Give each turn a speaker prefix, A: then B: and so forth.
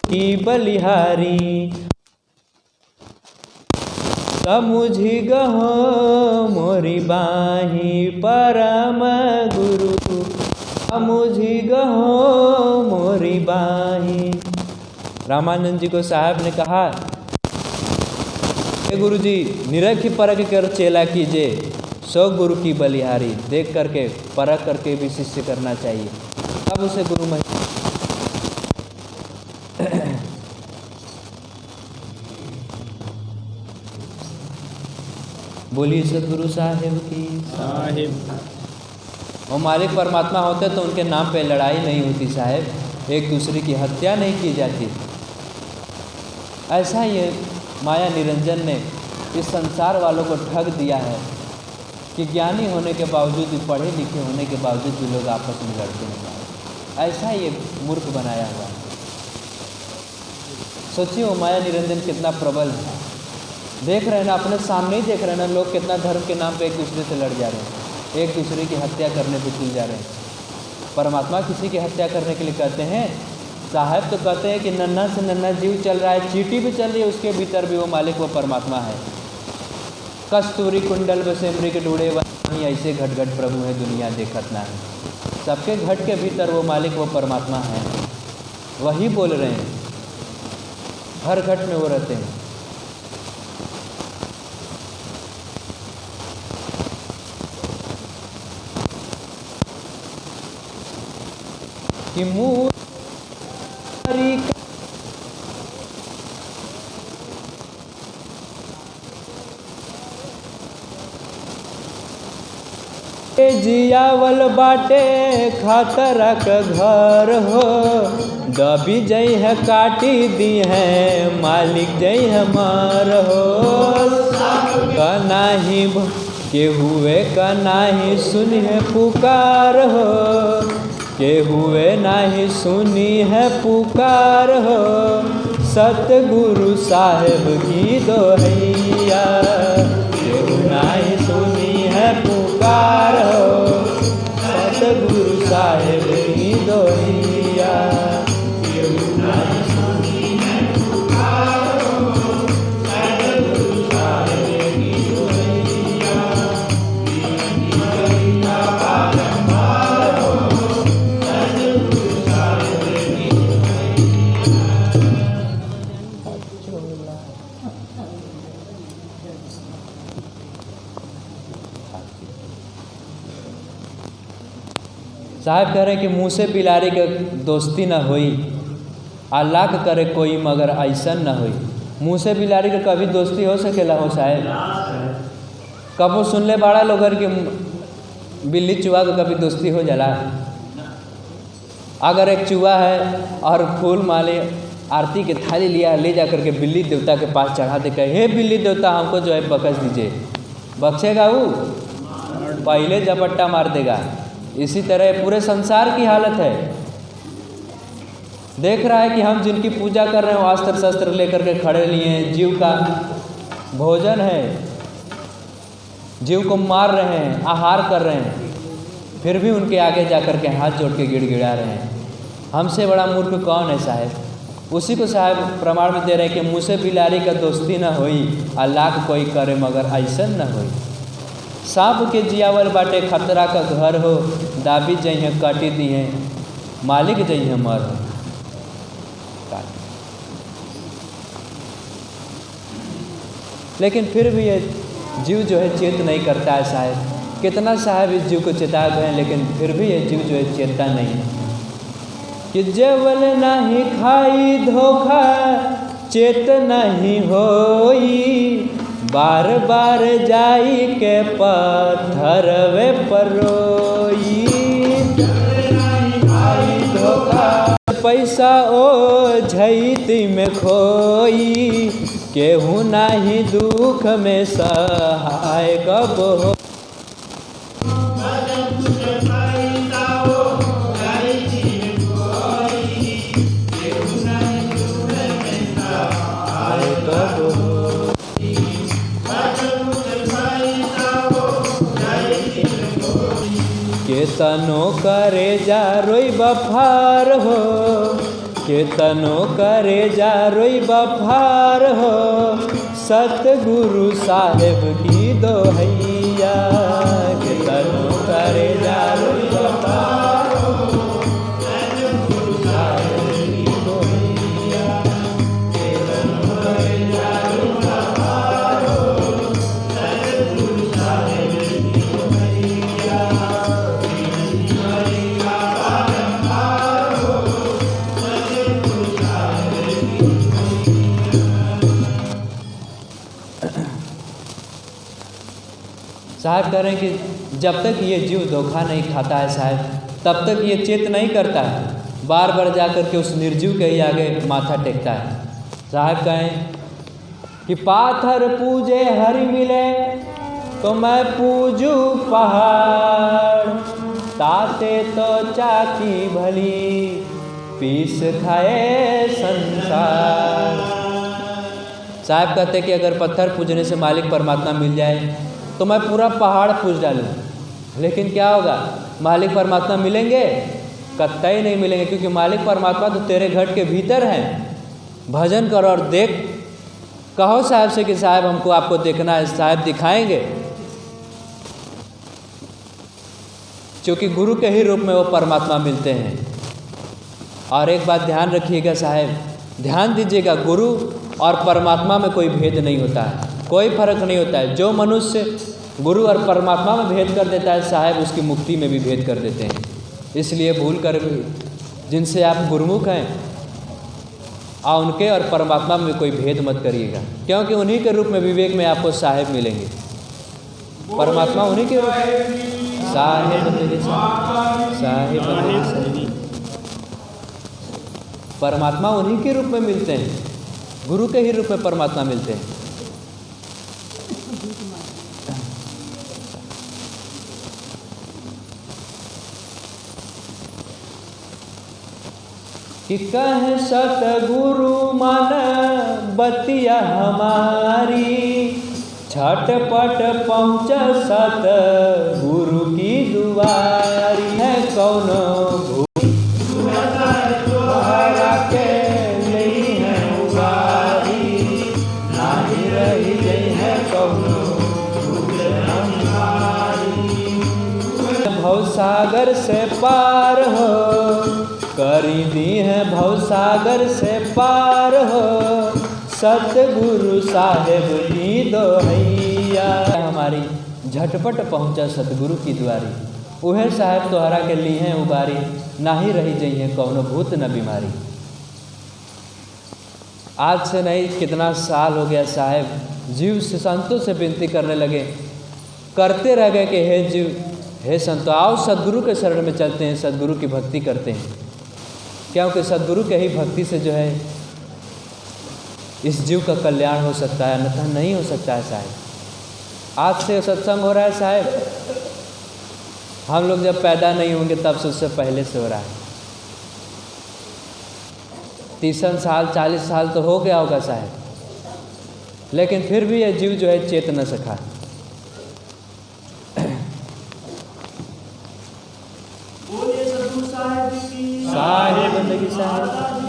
A: की बलिहारी। समुझी गहो मोरी बाही परम गुरु, समुझी गहो मोरी बाही। रामानंद जी को साहब ने कहा, हे गुरु जी, निरख परख कर चेला कीजिए, सो गुरु की बलिहारी। देख करके परख करके भी शिष्य करना चाहिए, तब उसे गुरु महिमा। बोलिए सदगुरु साहिब की
B: साहिब।
A: वो मालिक परमात्मा होते तो उनके नाम पे लड़ाई नहीं होती साहेब, एक दूसरे की हत्या नहीं की जाती। ऐसा ये माया निरंजन ने इस संसार वालों को ठग दिया है कि ज्ञानी होने के बावजूद भी, पढ़े लिखे होने के बावजूद भी लोग आपस में लड़ते हैं। ऐसा ये मूर्ख बनाया हुआ है। सोचिए वो माया निरंजन कितना प्रबल है। देख रहे हैं ना, अपने सामने ही देख रहे हैं ना, लोग कितना धर्म के नाम पे एक दूसरे से लड़ जा रहे हैं, एक दूसरे की हत्या करने पे तुल जा रहे हैं। परमात्मा किसी की हत्या करने के लिए कहते हैं? साहब तो कहते हैं कि नन्हा से नन्हा जीव चल रहा है, चींटी भी चल रही है, उसके भीतर भी वो मालिक वो परमात्मा है। कस्तूरी कुंडल बसेमरी के ढूढ़े वानी, ऐसे घट घट प्रभु है दुनिया देखत ना है। सबके घट के भीतर वो मालिक वो परमात्मा है, वही बोल रहे हैं, हर घट में वो रहते हैं। कि मूरी जियावल बाटे खतरा का घर हो, दबी जई है काटी दी है मालिक जई है मार हो। कनाही के हुए कनाही सुनिए पुकार हो, के हुए नाही सुनी है पुकार हो। सतगुरु साहेब की दोहैया, के नाही सुनी है पुकार हो। सतगुरु साहेब की दोहैया, के नाही सुनी है पुकार हो। सतगुरु साहेब की दोहैया, साहब कह रहे हैं कि मुँह से बिलारी के दोस्ती न होई, अल्लाह करे कोई मगर ऐसन न होई। मुँह से बिलारी के कभी दोस्ती हो सकेला हो साहब? कबो सुन ले बड़ा लोग कि बिल्ली चूहा का कभी दोस्ती हो जाला? अगर एक चूहा है और फूल माले आरती के थाली लिया, ले जा करके बिल्ली देवता के पास चढ़ा दे, कहे हे बिल्ली देवता हमको जो है बख्श दीजिए, बख्शेगा वो? पहले झपट्टा मार देगा। इसी तरह पूरे संसार की हालत है। देख रहा है कि हम जिनकी पूजा कर रहे हैं वो अस्त्र शस्त्र लेकर के खड़े लिए हैं, जीव का भोजन है, जीव को मार रहे हैं, आहार कर रहे हैं, फिर भी उनके आगे जा कर के हाथ जोड़ के गिड़गिड़ा रहे हैं। हमसे बड़ा मूर्ख कौन है साहब? उसी को साहब प्रमाण में दे रहे हैं कि मुँह से बिलारी का दोस्ती न होई, अल्लाह कोई करे मगर ऐसन न होई। सांप के जियावल बाटे खतरा का घर हो, दाबी जई है काटी दी है मालिक जई है मर हो। लेकिन फिर भी ये जीव जो है चेत नहीं करता है साहब। कितना साहब इस जीव को चेता गए, लेकिन फिर भी ये जीव जो है चेतता नहीं है। कि जेवल नहीं खाई धोखा चेत नहीं होई, बार बार जाई के पत्थरवे पर रोई। धोखा पैसा ओ झैती में खोई, केहू नाही दुख में सहाय कब हो। केतनो करे जा रोई बफार हो, केतनो करे जा रोई बफार हो, सतगुरु साहेब की दोहैया। केतनो करे जा रोई बफार हो, सतगुरु साहेब की दोहैया। केतनो करे जा रोई बफार हो, सतगुरु साहेब की दोहैया। साहब कह रहे हैं कि जब तक ये जीव धोखा नहीं खाता है साहब, तब तक ये चेत नहीं करता है, बार बार जा कर के उस निर्जीव के ही आगे माथा टेकता है। साहब कहें कि पाथर पूजे हरि मिले तो मैं पूजू पहाड़, ताते तो चाकी भली पीस खाए संसार। साहब कहते कि अगर पत्थर पूजने से मालिक परमात्मा मिल जाए तो मैं पूरा पहाड़ पूज डालूँ, लेकिन क्या होगा, मालिक परमात्मा मिलेंगे? कतई नहीं मिलेंगे, क्योंकि मालिक परमात्मा तो तेरे घर के भीतर हैं। भजन करो और देख, कहो साहब से कि साहब हमको आपको देखना है, साहब दिखाएंगे, क्योंकि गुरु के ही रूप में वो परमात्मा मिलते हैं। और एक बात ध्यान रखिएगा साहब, ध्यान दीजिएगा, गुरु और परमात्मा में कोई भेद नहीं होता है, कोई फर्क नहीं होता है। जो मनुष्य गुरु और परमात्मा में भेद कर देता है साहब, उसकी मुक्ति में भी भेद कर देते हैं। इसलिए भूल कर जिनसे आप गुरुमुख हैं और उनके और परमात्मा में कोई भेद मत करिएगा, क्योंकि उन्हीं के रूप में विवेक में आपको साहेब मिलेंगे। परमात्मा उन्हीं के रूप में साहेब, परमात्मा उन्हीं के रूप में मिलते हैं, गुरु के ही रूप में परमात्मा मिलते हैं। कि कहे सतगुरु मन बतिया हमारी, झटपट पहुँच सतगुरु की दुआरी। है कौन भूरा के नहीं है उबारी, नाही रही गई है कौन भवसागर से पार हो, करी दी है भवसागर से पार हो, सतगुरु साहेब की दोहैया। हमारी झटपट पहुँचा सतगुरु की द्वारी, उहे साहेब तोहरा के ली हैं उबारी, नाही रही जइहे कौनो भूत न बीमारी। आज से नहीं कितना साल हो गया साहेब, जीव से संतों से विनती करने लगे, करते रह गए कि हे जीव, हे संतो, आओ सदगुरु के शरण में चलते हैं, सदगुरु की भक्ति करते हैं, क्योंकि सदगुरु के ही भक्ति से जो है इस जीव का कल्याण हो सकता है, अन्यथा नहीं हो सकता है साहब। आज से सत्संग हो रहा है साहब, हम लोग जब पैदा नहीं होंगे तब से उससे पहले से हो रहा है। 30 साल 40 साल तो हो गया होगा साहब, लेकिन फिर भी यह जीव जो है चेत न सका। साहेब बंदगी साहेब।